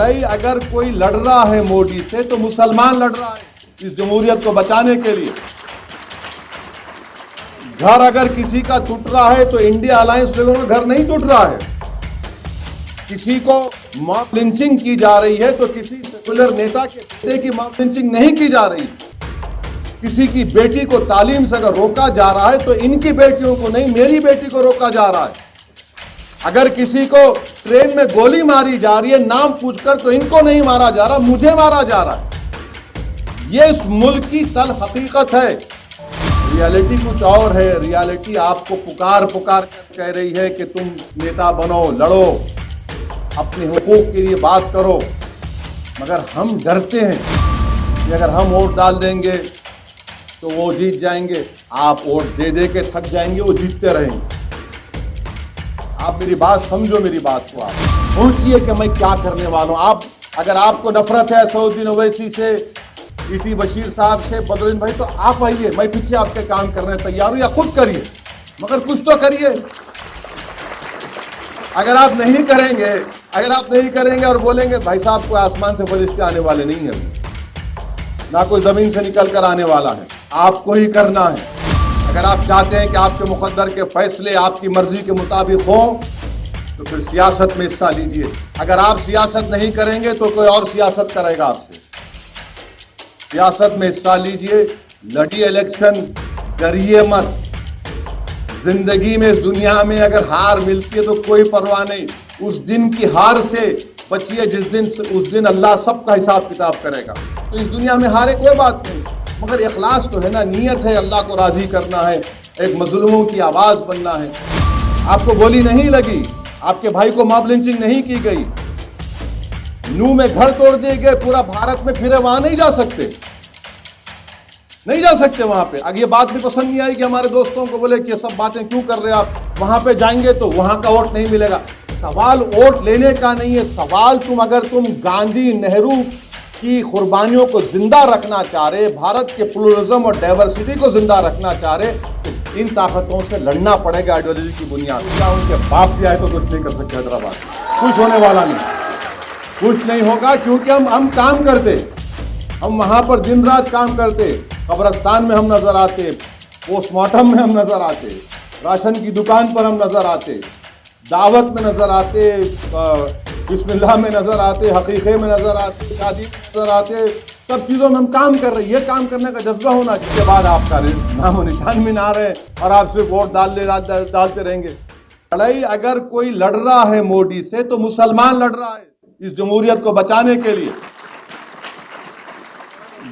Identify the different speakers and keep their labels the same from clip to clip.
Speaker 1: भाई अगर कोई लड़ रहा है मोदी से तो मुसलमान लड़ रहा है इस जमहूरियत को बचाने के लिए। घर अगर किसी का टूट रहा है तो इंडिया अलायंस लोगों का घर नहीं टूट रहा है। किसी को मॉब लिंचिंग की जा रही है तो किसी सेकुलर नेता के बेटे की मॉब लिंचिंग नहीं की जा रही। किसी की बेटी को तालीम से अगर रोका जा रहा है तो इनकी बेटियों को नहीं, मेरी बेटी को रोका जा रहा है। अगर किसी को ट्रेन में गोली मारी जा रही है नाम पूछकर तो इनको नहीं मारा जा रहा, मुझे मारा जा रहा है। ये इस मुल्क की तल हकीकत है। रियलिटी कुछ और है। रियलिटी आपको पुकार पुकार कर कह रही है कि तुम नेता बनो, लड़ो, अपने हुकूक के लिए बात करो, मगर हम डरते हैं कि अगर हम वोट डाल देंगे तो वो जीत जाएंगे। आप वोट दे दे के थक जाएंगे, वो जीतते रहेंगे। आप मेरी बात समझो, मेरी बात को आप सोचिए कि मैं क्या करने वाला हूं। आप अगर आपको नफरत है सऊदीन ओवैसी से, ईटी बशीर साहब से, बदरुद्दीन भाई, तो आप आइए, मैं पीछे आपके काम करने तैयार हूं, या खुद करिए, मगर कुछ तो करिए। अगर आप नहीं करेंगे और बोलेंगे भाई साहब कोई आसमान से फरिश्ते आने वाले नहीं है, ना कोई जमीन से निकल कर आने वाला है, आपको ही करना है। अगर आप चाहते हैं कि आपके मुकद्दर के फैसले आपकी मर्जी के मुताबिक हों तो फिर सियासत में हिस्सा लीजिए। अगर आप सियासत नहीं करेंगे तो कोई और सियासत करेगा आपसे। सियासत में हिस्सा लीजिए, लड़िए इलेक्शन, डरिए मत। जिंदगी में, इस दुनिया में अगर हार मिलती है तो कोई परवाह नहीं, उस दिन की हार से बचिए उस दिन अल्लाह सबका हिसाब किताब करेगा। तो इस दुनिया में हारे कोई बात नहीं, मगर इखलास तो है ना, नीयत है, अल्लाह को राजी करना है, एक मजलूमों की आवाज़ बनना है। आपको गोली नहीं लगी, आपके भाई को मॉब लिंचिंग नहीं की गई, नू में घर तोड़ दिए गए, पूरा भारत में फिरे, वहां नहीं जा सकते वहां पे। अगर ये बात भी पसंद नहीं आई कि हमारे दोस्तों को बोले कि ये सब बातें क्यों कर रहे हो आप, वहां पे जाएंगे तो वहां का वोट नहीं मिलेगा। सवाल वोट लेने का नहीं है, सवाल अगर तुम गांधी नेहरू की कुर्बानियों को जिंदा रखना चाह रहे, भारत के प्लुरलिज्म और डाइवर्सिटी को जिंदा रखना चाह रहे, तो इन ताकतों से लड़ना पड़ेगा आइडियोलॉजी की बुनियाद। क्या उनके बाप भी आए तो कुछ नहीं कर सकते हैदराबाद, कुछ होने वाला नहीं, कुछ नहीं होगा, क्योंकि हम काम करते, हम वहां पर दिन रात काम करते। कब्रस्तान में हम नजर आते, पोस्टमार्टम में हम नजर आते, राशन की दुकान पर हम नजर आते, दावत में नजर आते, बिस्मिल्लाह में नजर आते, हकीक़े में नजर आते, शादी में नजर आते, सब चीज़ों में हम काम कर रहे हैं। ये काम करने का जज्बा होना, जिसके बाद आपका नामो निशान भी ना रहे और आप सिर्फ वोट डालते रहेंगे। लड़ाई अगर कोई लड़ रहा है मोदी से तो मुसलमान लड़ रहा है इस जमहूरियत को बचाने के लिए।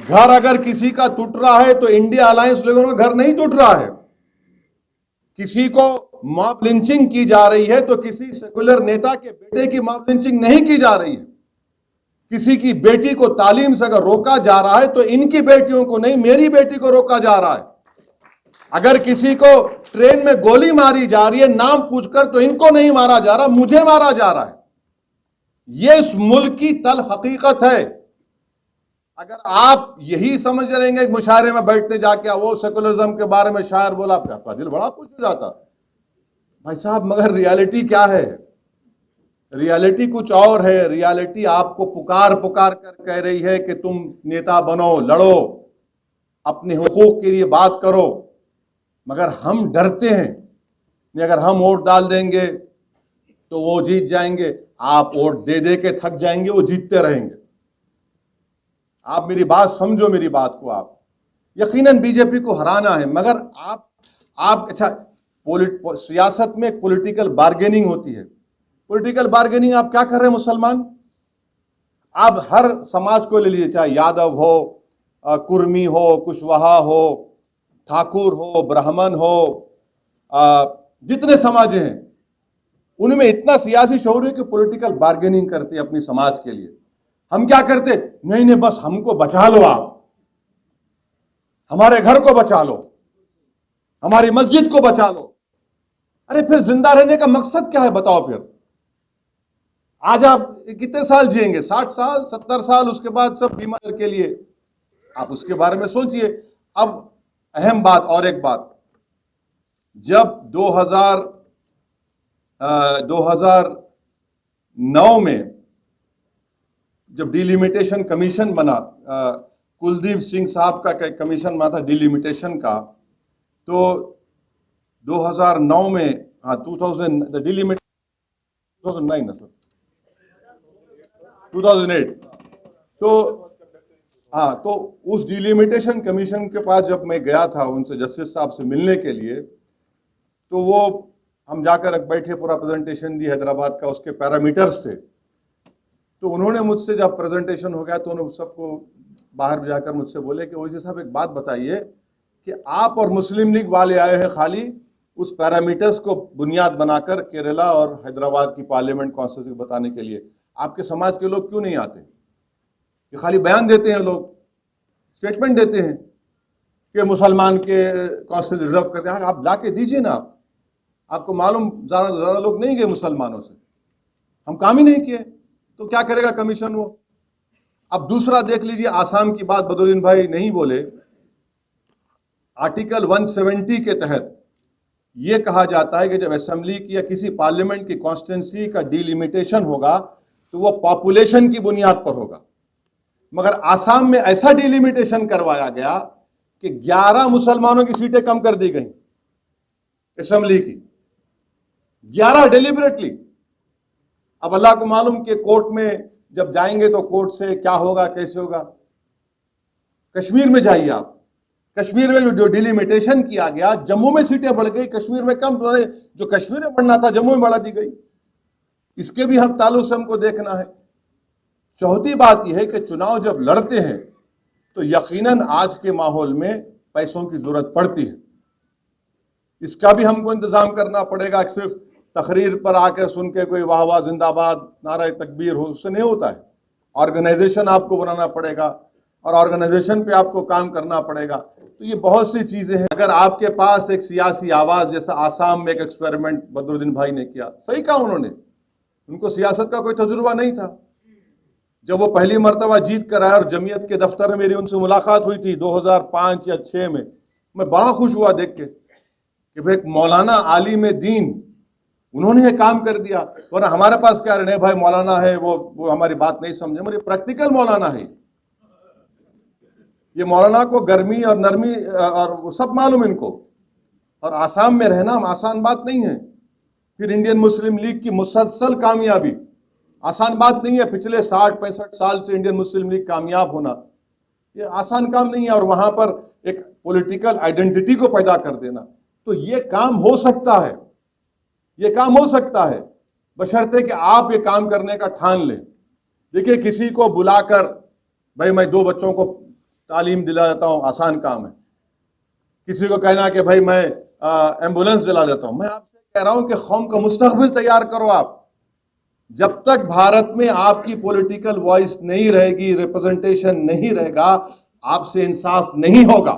Speaker 1: घर अगर किसी का टूट रहा है तो इंडिया अलायंस लोगों का घर नहीं टूट रहा है। किसी को मॉब लिंचिंग की जा रही है तो किसी सेकुलर नेता के बेटे की मॉब लिंचिंग नहीं की जा रही है। किसी की बेटी को तालीम से अगर रोका जा रहा है तो इनकी बेटियों को नहीं, मेरी बेटी को रोका जा रहा है। अगर किसी को ट्रेन में गोली मारी जा रही है नाम पूछकर तो इनको नहीं मारा जा रहा, मुझे मारा जा रहा है। यह इस मुल्क की तल हकीकत है। अगर आप यही समझ रहेंगे, मुशायरे में बैठते जाके वो सेकुलरिज्म के बारे में शायर बोला, आपका दिल बड़ा खुश हो जाता भाई साहब, मगर रियलिटी क्या है? रियलिटी कुछ और है। रियलिटी आपको पुकार पुकार कर कह रही है कि तुम नेता बनो, लड़ो, अपने हुकूक के लिए बात करो, मगर हम डरते हैं कि अगर हम वोट डाल देंगे तो वो जीत जाएंगे। आप वोट दे दे के थक जाएंगे, वो जीतते रहेंगे। आप मेरी बात समझो, मेरी बात को आप यकीनन बीजेपी को हराना है, मगर आप अच्छा, सियासत में एक पॉलिटिकल बार्गेनिंग होती है। पॉलिटिकल बार्गेनिंग आप क्या कर रहे हैं मुसलमान? आप हर समाज को ले लीजिए, चाहे यादव हो, कुर्मी हो, कुशवाहा हो, ठाकुर हो, ब्राह्मण हो, जितने समाज हैं उनमें इतना सियासी शऊर है कि पॉलिटिकल बार्गेनिंग करते हैं अपनी समाज के लिए। हम क्या करते? नहीं, बस हमको बचा लो, आप हमारे घर को बचा लो, हमारी मस्जिद को बचा लो। अरे फिर जिंदा रहने का मकसद क्या है बताओ? फिर आज आप कितने साल जिएंगे? 60 साल, 70 साल, उसके बाद सब बीमार के लिए। आप उसके बारे में सोचिए। अब अहम बात और एक बात, जब 2009 में जब डिलिमिटेशन कमीशन बना, कुलदीप सिंह साहब का कमीशन बना था डिलिमिटेशन का, तो 2009 में, हाँ 2000 डिलिमिट 2009 ना सर 2008, तो हाँ, तो उस डिलिमिटेशन कमीशन के पास जब मैं गया था उनसे, जस्टिस साहब से मिलने के लिए, तो वो हम जाकर बैठे, पूरा प्रेजेंटेशन दी हैदराबाद का, उसके पैरामीटर्स थे। तो उन्होंने मुझसे, जब प्रेजेंटेशन हो गया तो उन्होंने सबको बाहर जाकर मुझसे बोले कि ओवैसी साहब एक बात बताइए कि आप और मुस्लिम लीग वाले आए हैं खाली उस पैरामीटर्स को बुनियाद बनाकर केरला और हैदराबाद की पार्लियामेंट कॉन्स्टिट्यूंसी बताने के लिए, आपके समाज के लोग क्यों नहीं आते? ये खाली बयान देते हैं, लोग स्टेटमेंट देते हैं कि मुसलमान के कॉन्स्टिट्यूंसी रिजर्व करते हैं। आप जाके दीजिए ना, आपको मालूम ज़्यादा लोग नहीं गए मुसलमानों से, हम काम ही नहीं किए, तो क्या करेगा कमीशन वो? अब दूसरा देख लीजिए, आसाम की बात बदरुद्दीन भाई नहीं बोले। आर्टिकल 170 के तहत यह कहा जाता है कि जब असेंबली की या किसी पार्लियामेंट की कॉन्स्टिट्यूंसी का डिलिमिटेशन होगा तो वो पॉपुलेशन की बुनियाद पर होगा। मगर आसाम में ऐसा डिलिमिटेशन करवाया गया कि 11 मुसलमानों की सीटें कम कर दी गई असेंबली की, 11 डिलिबरेटली। अब अल्लाह को मालूम कि कोर्ट में जब जाएंगे तो कोर्ट से क्या होगा, कैसे होगा। कश्मीर में जाइए आप, कश्मीर में जो डिलिमिटेशन किया गया, जम्मू में सीटें बढ़ गई, कश्मीर में कम, जो कश्मीर में बढ़ना था जम्मू में बढ़ा दी गई। इसके भी हम ताल्लुक से हमको देखना है। चौथी बात यह है कि चुनाव जब लड़ते हैं तो यकीनन आज के माहौल में पैसों की जरूरत पड़ती है, इसका भी हमको इंतजाम करना पड़ेगा। सिर्फ तकरीर पर आकर सुन के कोई वाह वाह जिंदाबाद नारा तकबीर हो, उससे नहीं होता है। ऑर्गेनाइजेशन आपको बनाना पड़ेगा और ऑर्गेनाइजेशन पे आपको काम करना पड़ेगा। तो ये बहुत सी चीजें हैं। अगर आपके पास एक सियासी आवाज, जैसा आसाम में एक एक्सपेरिमेंट बदरुद्दीन भाई ने किया, सही कहा उन्होंने, उनको सियासत का कोई तजुर्बा नहीं था। जब वो पहली मर्तबा जीत कर आया और जमीयत के दफ्तर में मेरी उनसे मुलाकात हुई थी 2005 या 6 में, मैं बड़ा खुश हुआ देख के कि भाई एक मौलाना आलिम दीन, उन्होंने ये काम कर दिया। वरना हमारे पास क्या रहे भाई, मौलाना है वो हमारी बात नहीं समझे। मेरे प्रैक्टिकल मौलाना है ये, मौलाना को गर्मी और नरमी और वो सब मालूम इनको। और आसाम में रहना आसान बात नहीं है। फिर इंडियन मुस्लिम लीग की मुसलसल कामयाबी आसान बात नहीं है। पिछले 60-65 साल से इंडियन मुस्लिम लीग कामयाब होना ये आसान काम नहीं है। और वहां पर एक पॉलिटिकल आइडेंटिटी को पैदा कर देना, तो ये काम हो सकता है, ये काम हो सकता है, बशर्ते कि आप ये काम करने का ठान लें। देखिए, किसी को बुलाकर भाई मैं 2 बच्चों को तालीम दिला देता हूं, आसान काम है। किसी को कहना कि भाई मैं एम्बुलेंस दिला देता हूं। मैं आपसे कह रहा हूं कि कौम का मुस्तकबिल तैयार करो आप। जब तक भारत में आपकी पॉलिटिकल वॉइस नहीं रहेगी, रिप्रेजेंटेशन नहीं रहेगा, आपसे इंसाफ नहीं होगा,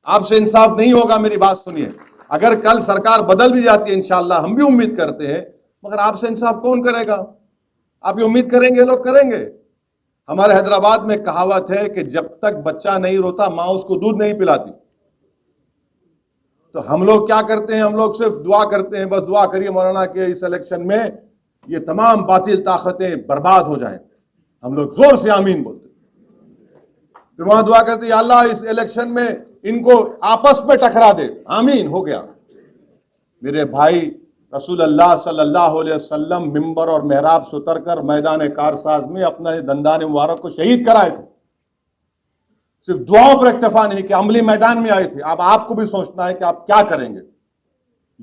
Speaker 1: आपसे इंसाफ नहीं होगा। मेरी बात सुनिए, अगर कल सरकार बदल भी जाती है इंशाअल्लाह, हम भी उम्मीद करते हैं, मगर आपसे इंसाफ कौन करेगा? आप ये उम्मीद करेंगे, लोग करेंगे? हमारे हैदराबाद में कहावत है कि जब तक बच्चा नहीं रोता मां उसको दूध नहीं पिलाती। तो हम लोग क्या करते हैं, हम लोग सिर्फ दुआ करते हैं, बस दुआ करिए मौलाना के इस इलेक्शन में ये तमाम बातिल ताकतें बर्बाद हो जाएं। हम लोग जोर से आमीन बोलते हैं। फिर वहां दुआ करते हैं, या अल्लाह इस इलेक्शन में इनको आपस में टकरा दे, आमीन, हो गया। मेरे भाई, रसूल अल्लाह सल्लल्लाहु अलैहि वसल्लम मिंबर और मेहराब से उतरकर मैदान कारसाज में अपना दंदान मुबारक को शहीद कराए थे। सिर्फ दुआओं पर इक्तफा नहीं कि अमली मैदान में आए थे। अब आपको भी सोचना है कि आप क्या करेंगे।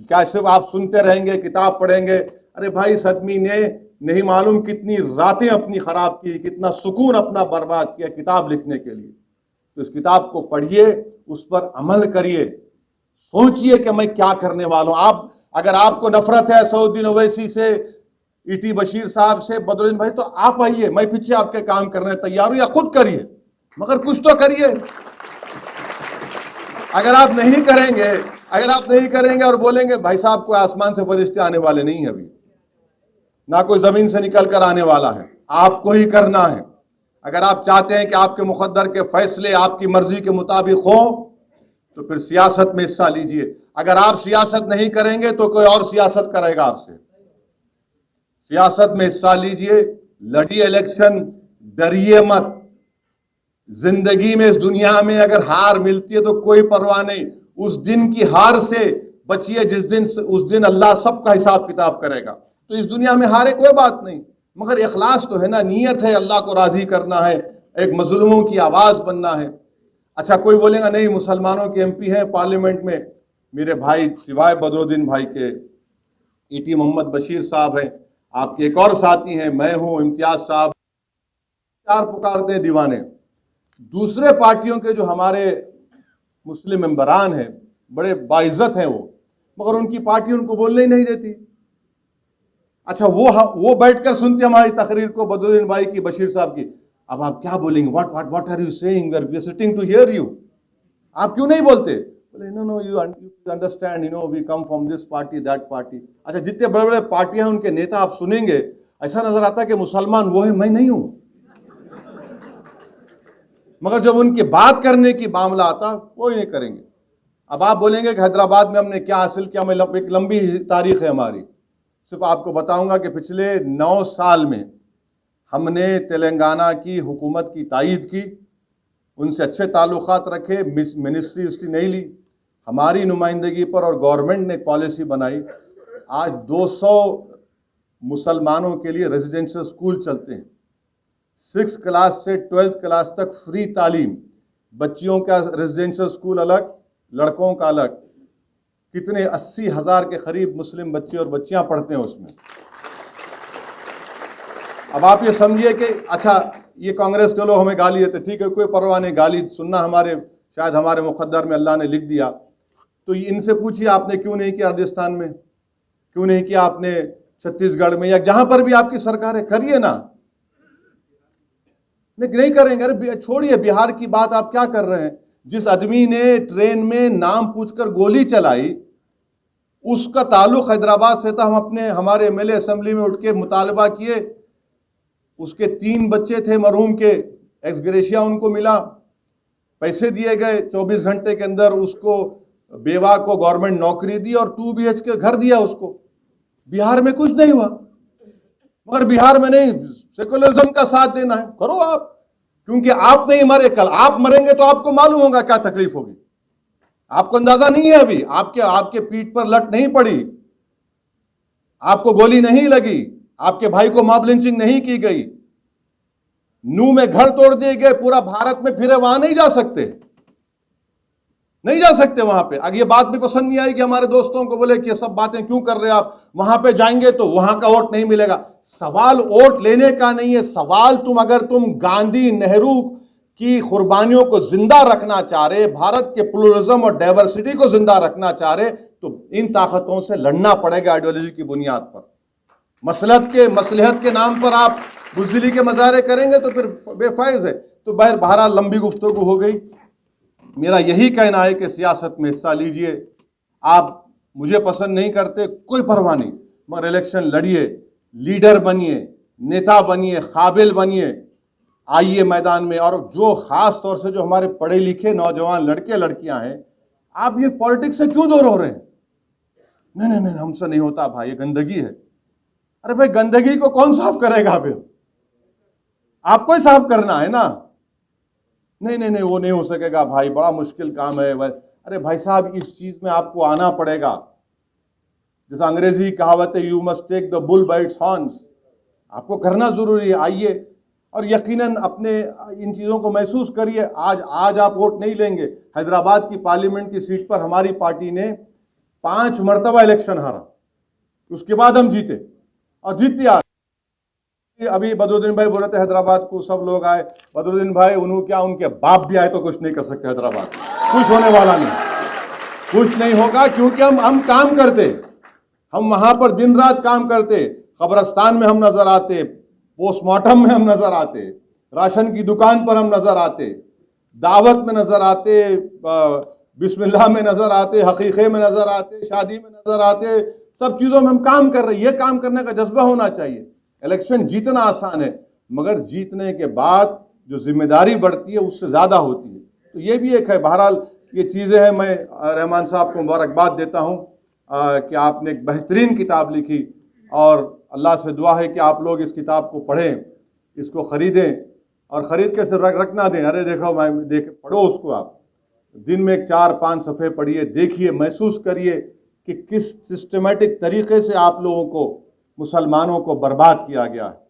Speaker 1: क्या सिर्फ आप सुनते रहेंगे, किताब पढ़ेंगे? अरे भाई, इस आदमी ने नहीं मालूम कितनी रातें अपनी खराब की, कितना सुकून अपना बर्बाद किया किताब लिखने के लिए। तो इस किताब को पढ़िए, उस पर अमल करिए, सोचिए कि मैं क्या करने वाला हूं। आप अगर आपको नफरत है सऊद्दीन ओवैसी से, ईटी बशीर साहब से, बदरुद्दीन भाई, तो आप आइए, मैं पीछे आपके काम करने तैयार हूं, या खुद करिए, मगर कुछ तो करिए। अगर आप नहीं करेंगे, अगर आप नहीं करेंगे और बोलेंगे भाई साहब कोई आसमान से फरिश्ते आने वाले नहीं है, अभी ना कोई जमीन से निकल कर आने वाला है, आपको ही करना है। अगर आप चाहते हैं कि आपके मुकद्दर के फैसले आपकी मर्जी के मुताबिक हो, तो फिर सियासत में हिस्सा लीजिए। अगर आप सियासत नहीं करेंगे तो कोई और सियासत करेगा आपसे। सियासत में हिस्सा लीजिए, लड़ी इलेक्शन, डरिए मत। जिंदगी में इस दुनिया में अगर हार मिलती है तो कोई परवाह नहीं, उस दिन की हार से बचिए उस दिन अल्लाह सबका हिसाब किताब करेगा। तो इस दुनिया में हारे कोई बात नहीं, मगर इखलास तो है ना, नीयत है अल्लाह को राजी करना है, एक मजलूमों की आवाज बनना है। अच्छा, कोई बोलेगा नहीं मुसलमानों के एमपी हैं पार्लियामेंट में, मेरे भाई सिवाय बदरुद्दीन भाई के ईटी मोहम्मद बशीर साहब हैं, आपके एक और साथी हैं, मैं हूं, इम्तियाज साहब, चार पुकारते हैं दीवाने। दूसरे पार्टियों के जो हमारे मुस्लिम मेंबरान हैं बड़े बाइज्जत हैं वो, मगर उनकी पार्टी उनको बोलने ही नहीं देती। अच्छा, वो बैठकर सुनते हमारी तकरीर को, बदरुद्दीन भाई की, बशीर साहब की। अब आप क्या बोलेंगे, what are you saying, we are sitting to hear you, आप क्यों नहीं बोलते? बोले no you understand, we come from this party that party. अच्छा, जितने बड़े बड़े पार्टियां हैं उनके नेता आप सुनेंगे, ऐसा नजर आता है कि मुसलमान वो है, मैं नहीं हूं। मगर जब उनकी बात करने की मामला आता, कोई नहीं करेंगे। अब आप बोलेंगे कि हैदराबाद में हमने क्या हासिल किया, एक लंबी तारीख है हमारी। सिर्फ आपको बताऊंगा कि पिछले 9 साल में हमने तेलंगाना की हुकूमत की तायीद की, उनसे अच्छे ताल्लुकात रखे, मिनिस्ट्री उसकी नहीं ली, हमारी नुमाइंदगी पर, और गवर्नमेंट ने एक पॉलिसी बनाई। आज 200 मुसलमानों के लिए रेजिडेंशियल स्कूल चलते हैं, 6th क्लास से 12th क्लास तक फ्री तालीम, बच्चियों का रेजिडेंशियल स्कूल अलग, लड़कों का अलग। कितने 80,000 के करीब मुस्लिम बच्चे और बच्चियां पढ़ते हैं उसमें। अब आप ये समझिए कि अच्छा, ये कांग्रेस के लोग हमें गाली देते, ठीक है, कोई परवाह नहीं, गाली सुनना शायद हमारे मुकद्दर में अल्लाह ने लिख दिया। तो इनसे पूछिए आपने क्यों नहीं किया राजस्थान में, क्यों नहीं किया आपने छत्तीसगढ़ में, या जहां पर भी आपकी सरकार है, करिए ना। नहीं करेंगे। अरे छोड़िए बिहार की बात, आप क्या कर रहे हैं? जिस आदमी ने ट्रेन में नाम पूछकर गोली चलाई, उसका ताल्लुक हैदराबाद से था। हमारे एमएलए असेंबली में उठ के मुतालबा किए, उसके 3 बच्चे थे मरहूम के, एक्स ग्रेशिया उनको मिला, पैसे दिए गए, 24 घंटे के अंदर उसको बेवा को गवर्नमेंट नौकरी दी और 2 BHK घर दिया उसको। बिहार में कुछ नहीं हुआ। मगर बिहार में नहीं, सेकुलरिज्म का साथ देना है, करो आप, क्योंकि आप नहीं मरे, कल आप मरेंगे तो आपको मालूम होगा क्या तकलीफ होगी। आपको अंदाजा नहीं है अभी, आपके पीठ पर लट नहीं पड़ी, आपको गोली नहीं लगी, आपके भाई को मॉब लिंचिंग नहीं की गई, नू में घर तोड़ दिए गए, पूरा भारत में फिरे, वहां नहीं जा सकते, नहीं जा सकते वहां पे। अगर ये बात भी पसंद नहीं आएगी हमारे दोस्तों को, बोले कि ये सब बातें क्यों कर रहे हैं आप, वहां पे जाएंगे तो वहां का वोट नहीं मिलेगा। सवाल वोट लेने का नहीं है, सवाल अगर तुम गांधी नेहरू की कुर्बानियों को जिंदा रखना चाह रहे, भारत के प्लुरलिज्म और डाइवर्सिटी को जिंदा रखना चाह रहे, तो इन ताकतों से लड़ना पड़ेगा आइडियोलॉजी की बुनियाद पर। मसलहत के नाम पर आप बुज़दिली के मजारे करेंगे तो फिर बेफायज है। तो बहरहाल लंबी गुफ्तगू हो गई। मेरा यही कहना है कि सियासत में हिस्सा लीजिए। आप मुझे पसंद नहीं करते, कोई परवाह नहीं, मगर इलेक्शन लड़िए, लीडर बनिए, नेता बनिए, काबिल बनिए, आइए मैदान में। और जो खास तौर से जो हमारे पढ़े लिखे नौजवान लड़के लड़कियां हैं, आप ये पॉलिटिक्स से क्यों दूर हो रहे हैं? नहीं, हमसे नहीं होता भाई, ये गंदगी है। अरे भाई, गंदगी को कौन साफ करेगा? फिर आपको ही साफ करना है ना। नहीं, वो नहीं हो सकेगा भाई, बड़ा मुश्किल काम है। अरे भाई साहब, इस चीज में आपको आना पड़ेगा। जैसे अंग्रेजी कहावत है, you must take the bull by its horns, आपको करना जरूरी है। आइए और यकीनन अपने इन चीजों को महसूस करिए। आज आप वोट नहीं लेंगे। हैदराबाद की पार्लियामेंट की सीट पर हमारी पार्टी ने 5 मरतबा इलेक्शन हारा, उसके बाद हम जीते और जीतते आ। अभी बदरुद्दीन भाई बोल रहे थे हैदराबाद को सब लोग आए। बदरुद्दीन भाई, उनके बाप भी आए तो कुछ नहीं कर सकते हैदराबाद, कुछ होने वाला नहीं, कुछ नहीं होगा। क्योंकि हम काम करते, हम वहां पर दिन रात काम करते, कब्रस्तान में हम नजर आते, पोस्टमार्टम में हम नजर आते, राशन की दुकान पर हम नजर आते, दावत में नजर आते, बिस्मिल्लाह में नजर आते, हकीक़े में नजर आते, शादी में नजर आते, सब चीजों में हम काम कर रहे हैं। ये काम करने का जज्बा होना चाहिए। इलेक्शन जीतना आसान है, मगर जीतने के बाद जो जिम्मेदारी बढ़ती है उससे ज्यादा होती है। तो ये भी एक है। बहरहाल ये चीजें हैं। मैं रहमान साहब को मुबारकबाद देता हूँ कि आपने एक बेहतरीन किताब लिखी और अल्लाह से दुआ है कि आप लोग इस किताब को पढ़ें, इसको ख़रीदें और ख़रीद के सिर्फ रख ना दें। अरे देखो पढ़ो उसको, आप दिन में 4-5 सफ़े पढ़िए, देखिए, महसूस करिए कि किस सिस्टमेटिक तरीके से आप लोगों को, मुसलमानों को बर्बाद किया गया है।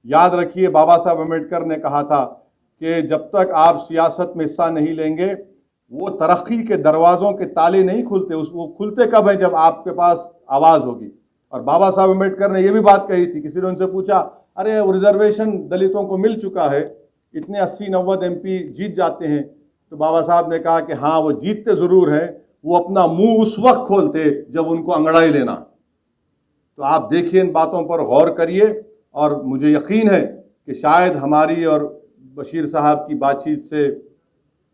Speaker 1: याद रखिए, बाबा साहब अम्बेडकर ने कहा था कि जब तक आप सियासत में हिस्सा नहीं लेंगे, वो तरक्की के दरवाज़ों के ताले नहीं खुलते। वो खुलते कब हैं? जब आपके पास आवाज़ होगी। और बाबा साहब अम्बेडकर ने यह भी बात कही थी, किसी ने उनसे पूछा, अरे वो रिजर्वेशन दलितों को मिल चुका है, इतने 80-90 MP जीत जाते हैं। तो बाबा साहब ने कहा कि हाँ, वो जीतते ज़रूर हैं, वो अपना मुंह उस वक्त खोलते जब उनको अंगड़ाई लेना। तो आप देखिए, इन बातों पर गौर करिए और मुझे यकीन है कि शायद हमारी और बशीर साहब की बातचीत से,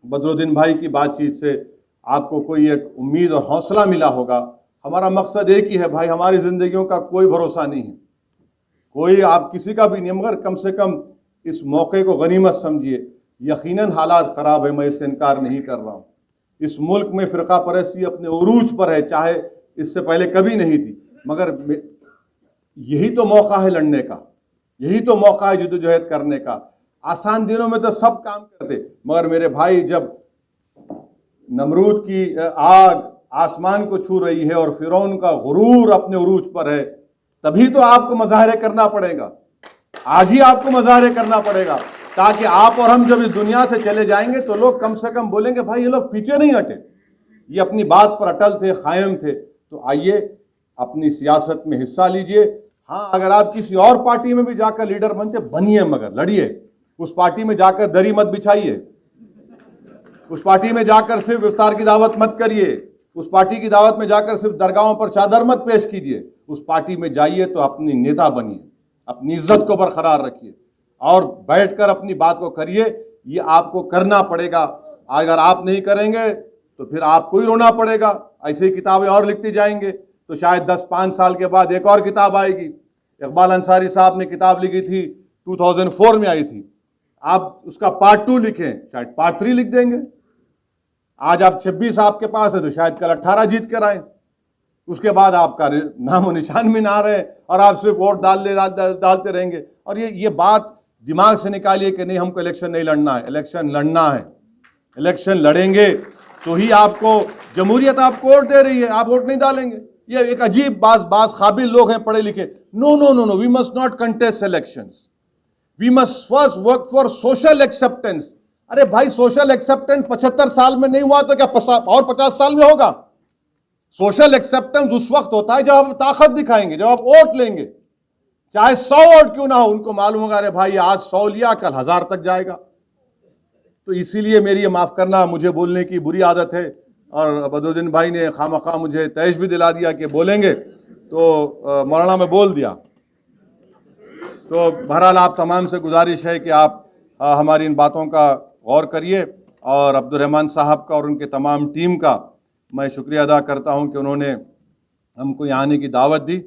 Speaker 1: बदरुद्दीन भाई की बातचीत से आपको कोई एक उम्मीद और हौसला मिला होगा। हमारा मकसद एक ही है भाई, हमारी ज़िंदगियों का कोई भरोसा नहीं है, कोई आप किसी का भी नहीं, मगर कम से कम इस मौके को गनीमत समझिए। यकीनन हालात ख़राब है, मैं इससे इनकार नहीं कर रहा हूँ। इस मुल्क में फ़िरका परस्ती अपने उरूज पर है, चाहे इससे पहले कभी नहीं थी, मगर यही तो मौका है लड़ने का, यही तो मौका है जद्दोजहद करने का। आसान दिनों में तो सब काम करते, मगर मेरे भाई, जब नमरूद की आग आसमान को छू रही है और फिरौन का गुरूर अपने उरूज पर है, तभी तो आपको मज़ाहरे करना पड़ेगा। आज ही आपको मज़ाहरे करना पड़ेगा, ताकि आप और हम जब इस दुनिया से चले जाएंगे तो लोग कम से कम बोलेंगे, भाई ये लोग पीछे नहीं हटे, ये अपनी बात पर अटल थे, कायम थे। तो आइए, अपनी सियासत में हिस्सा लीजिए। हाँ, अगर आप किसी और पार्टी में भी जाकर लीडर बनते, बनिए, मगर लड़िए। उस पार्टी में जाकर दरी मत बिछाइए, उस पार्टी में जाकर सिर्फ इफ्तार की दावत मत करिए, उस पार्टी की दावत में जाकर सिर्फ दरगाहों पर चादर मत पेश कीजिए। उस पार्टी में जाइए तो अपनी नेता बनिए, अपनी इज्जत को बरकरार रखिए और बैठकर अपनी बात को करिए। ये आपको करना पड़ेगा, अगर आप नहीं करेंगे तो फिर आपको ही रोना पड़ेगा। ऐसे ही किताबें और लिखती जाएंगे तो शायद 10-5 साल के बाद एक और किताब आएगी। इकबाल अंसारी साहब ने किताब लिखी थी, 2004 में आई थी, आप उसका पार्ट 2 लिखें, शायद पार्ट 3 लिख देंगे। आज आप 26 आपके पास है तो शायद कल 18 जीत कर आए, उसके बाद आपका नामो निशान भी ना रहे और आप सिर्फ वोट डालते रहेंगे। और ये बात दिमाग से निकालिए कि नहीं, हमको इलेक्शन नहीं लड़ना है। इलेक्शन लड़ना है, इलेक्शन लड़ेंगे तो ही आपको जमहूरियत आपको वोट दे रही है। आप वोट नहीं डालेंगे, ये एक अजीब बात काबिल लोग हैं, पढ़े लिखे। No no no no, we must not contest elections, we must first work for social acceptance. अरे भाई, सोशल एक्सेप्टेंस 75 साल में नहीं हुआ तो क्या और 50 साल में होगा? सोशल एक्सेप्टेंस उस वक्त होता है जब आप ताकत दिखाएंगे, जब आप वोट लेंगे, चाहे 100 वोट क्यों ना हो। उनको मालूम होगा, अरे भाई आज 100 लिया, कल 1000 तक जाएगा। तो इसीलिए मेरी ये माफ़ करना, मुझे बोलने की बुरी आदत है और बदरुद्दीन भाई ने खामखा मुझे तैश भी दिला दिया कि बोलेंगे, तो मौलाना में बोल दिया। तो बहरहाल आप तमाम से गुजारिश है कि आप हमारी इन बातों का गौर करिए और अब्दुर्रहमान साहब का और उनके तमाम टीम का मैं शुक्रिया अदा करता हूं कि उन्होंने हमको यहाँ आने की दावत दी।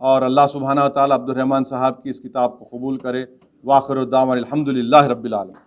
Speaker 1: और अल्लाह सुब्हाना व तआला अब्दुर्रहमान साहब की इस किताब को कबूल करे। वाखिर दावाना अल्हम्दुलिल्लाहि रब्बिल आलमीन।